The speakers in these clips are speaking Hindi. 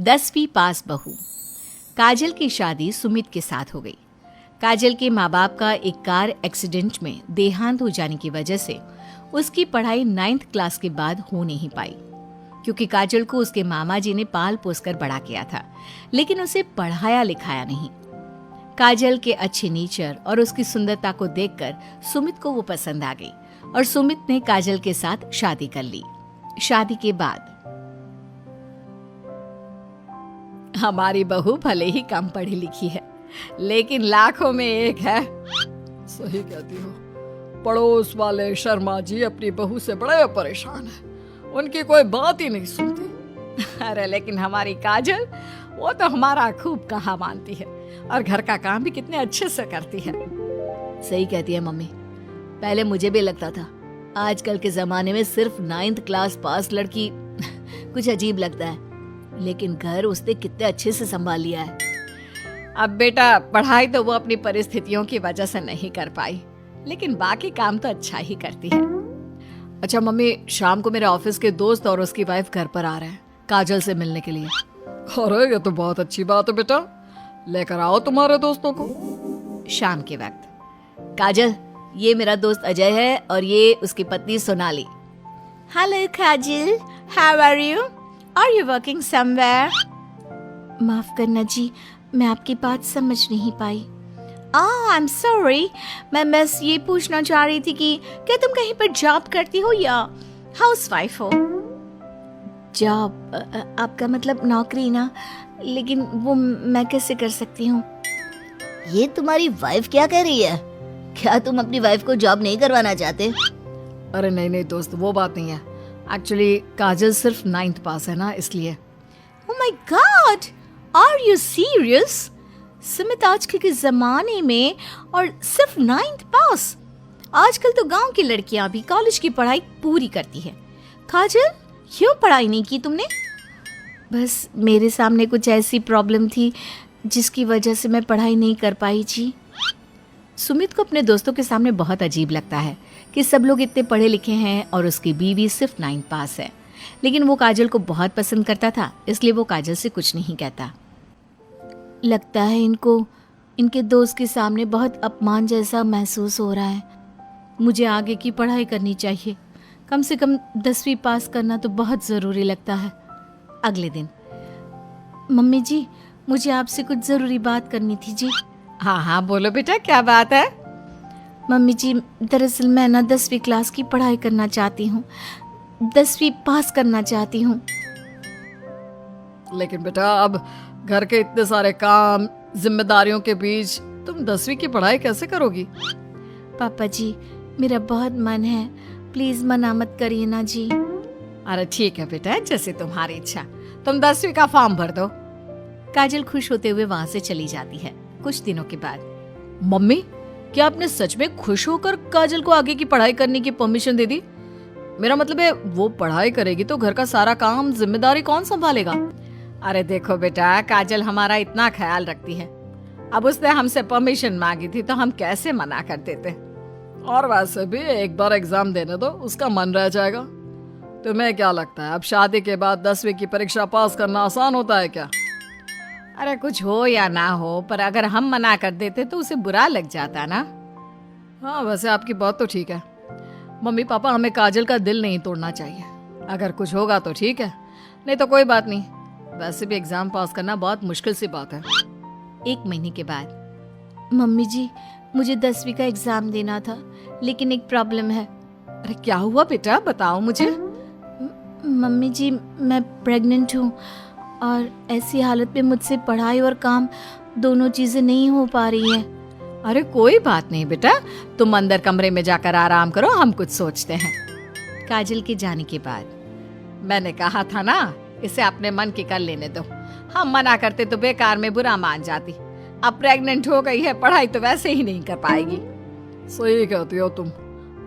10वीं पास बहू। काजल की शादी सुमित के साथ हो गई। काजल के माँ बाप का एक कार एक्सीडेंट में देहांत हो जाने की वजह से उसकी पढ़ाई 9th क्लास के बाद हो नहीं पाई, क्योंकि काजल को उसके मामा जी ने पाल पोस कर बड़ा किया था, लेकिन उसे पढ़ाया लिखाया नहीं। काजल के अच्छे नेचर और उसकी सुंदरता को देखकर सुमित को वो पसंद आ गई और सुमित ने काजल के साथ शादी कर ली। शादी के बाद हमारी बहू भले ही कम पढ़ी लिखी है, लेकिन लाखों में एक है। सही कहती हो। पड़ोस वाले शर्मा जी अपनी बहू से बड़े परेशान हैं। उनकी कोई बात ही नहीं सुनती। अरे लेकिन हमारी काजल, वो तो हमारा खूब कहा मानती है और घर का काम भी कितने अच्छे से करती है। सही कहती है मम्मी। पहले मुझे भी लगता था आजकल के जमाने में सिर्फ 9th क्लास पास लड़की कुछ अजीब लगता है, लेकिन घर उसने कितने अच्छे से संभाल लिया है। अब बेटा, पढ़ाई तो वो अपनी परिस्थितियों की वजह से नहीं कर पाई, लेकिन बाकी काम तो अच्छा ही करती है। अच्छा मम्मी, शाम को मेरे ऑफिस के दोस्त और उसकी वाइफ घर पर आ रहे हैं काजल से मिलने के लिए। अरे ये तो बहुत अच्छी बात है बेटा, लेकर आओ तुम्हारे दोस्तों को। शाम के वक्त काजल, ये मेरा दोस्त अजय है और ये उसकी पत्नी Sonali. Hello Kajal, how are you? Are you working somewhere? माफ करना जी, मैं आपकी बात समझ नहीं पाई। आई एम सॉरी, मैं बस ये पूछना चाह रही थी कि क्या तुम कहीं पर जॉब करती हो या हाउसवाइफ हो? जॉब? आपका मतलब नौकरी ना, लेकिन वो मैं कैसे कर सकती हूँ? ये तुम्हारी वाइफ क्या कह रही है? क्या तुम अपनी वाइफ को जॉब नहीं करवाना चाहते? अरे नहीं नहीं दोस्त, वो बात नहीं है। एक्चुअली काजल सिर्फ 9th पास है ना, इसलिए। Oh my god, are you serious? Sumit आजकल के जमाने में और सिर्फ 9th पास? आजकल तो गांव की लड़कियां भी कॉलेज की पढ़ाई पूरी करती है। काजल, क्यों पढ़ाई नहीं की तुमने? बस मेरे सामने कुछ ऐसी प्रॉब्लम थी जिसकी वजह से मैं पढ़ाई नहीं कर पाई जी। सुमित को अपने दोस्तों के सामने बहुत अजीब लगता है कि सब लोग इतने पढ़े लिखे हैं और उसकी बीवी सिर्फ 9th पास है, लेकिन वो काजल को बहुत पसंद करता था, इसलिए वो काजल से कुछ नहीं कहता। लगता है इनको इनके दोस्त के सामने बहुत अपमान जैसा महसूस हो रहा है। मुझे आगे की पढ़ाई करनी चाहिए, कम से कम 10वीं पास करना तो बहुत ज़रूरी लगता है। अगले दिन, मम्मी जी, मुझे आपसे कुछ ज़रूरी बात करनी थी जी। हाँ हाँ बोलो बेटा, क्या बात है? मम्मी जी, दरअसल मैं ना 10वीं क्लास की पढ़ाई करना चाहती हूँ, 10वीं पास करना चाहती हूँ। लेकिन बेटा, अब घर के इतने सारे काम, जिम्मेदारियों के बीच तुम 10वीं की पढ़ाई कैसे करोगी? पापा जी, मेरा बहुत मन है, प्लीज मना मत करिए ना जी। अरे ठीक है बेटा, जैसे तुम्हारी इच्छा, तुम 10वीं का फॉर्म भर दो। काजल खुश होते हुए वहां से चली जाती है। कुछ दिनों के बाद, मम्मी, क्या आपने सच में खुश होकर काजल को आगे की पढ़ाई करने की परमिशन दे दी? मेरा मतलब है, वो पढ़ाई करेगी तो घर का सारा काम, जिम्मेदारी कौन संभालेगा? अरे देखो बेटा, काजल हमारा इतना ख्याल रखती है, अब उसने हमसे परमिशन मांगी थी तो हम कैसे मना कर देते। और वैसे भी एक बार एग्जाम देने दो, उसका मन रह जाएगा। तुम्हें क्या लगता है, अब शादी के बाद 10वीं की परीक्षा पास करना आसान होता है क्या? अरे कुछ हो या ना हो, पर अगर हम मना कर देते तो उसे बुरा लग जाता ना। हाँ, वैसे आपकी बात तो ठीक है। मम्मी पापा, हमें काजल का दिल नहीं तोड़ना चाहिए। अगर कुछ होगा तो ठीक है, नहीं तो कोई बात नहीं। वैसे भी एग्जाम पास करना बहुत मुश्किल सी बात है। 1 महीने के बाद, मम्मी जी, मुझे 10वीं का एग्जाम देना था, लेकिन एक प्रॉब्लम है। अरे क्या हुआ बेटा, बताओ मुझे। मम्मी जी, मैं प्रेग्नेंट हूँ और ऐसी हालत में मुझसे पढ़ाई और काम दोनों चीजें नहीं हो पा रही है। अरे कोई बात नहीं बेटा, तुम अंदर कमरे में जाकर आराम करो, हम कुछ सोचते हैं। काजल के जाने के बाद, मैंने कहा था ना, इसे अपने मन की कर लेने दो। हम मना करते तो बेकार में बुरा मान जाती। अब प्रेग्नेंट हो गई है, पढ़ाई तो वैसे ही नहीं कर पाएगी। सही कहती हो तुम,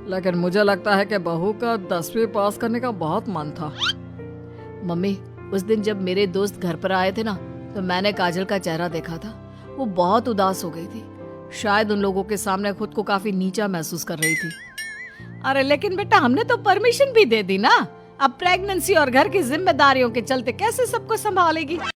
लेकिन मुझे लगता है कि बहू का 10वीं पास करने का बहुत मन था। मम्मी, उस दिन जब मेरे दोस्त घर पर आए थे ना, तो मैंने काजल का चेहरा देखा था। वो बहुत उदास हो गई थी, शायद उन लोगों के सामने खुद को काफी नीचा महसूस कर रही थी। अरे लेकिन बेटा, हमने तो परमिशन भी दे दी ना। अब प्रेगनेंसी और घर की जिम्मेदारियों के चलते कैसे सबको संभालेगी?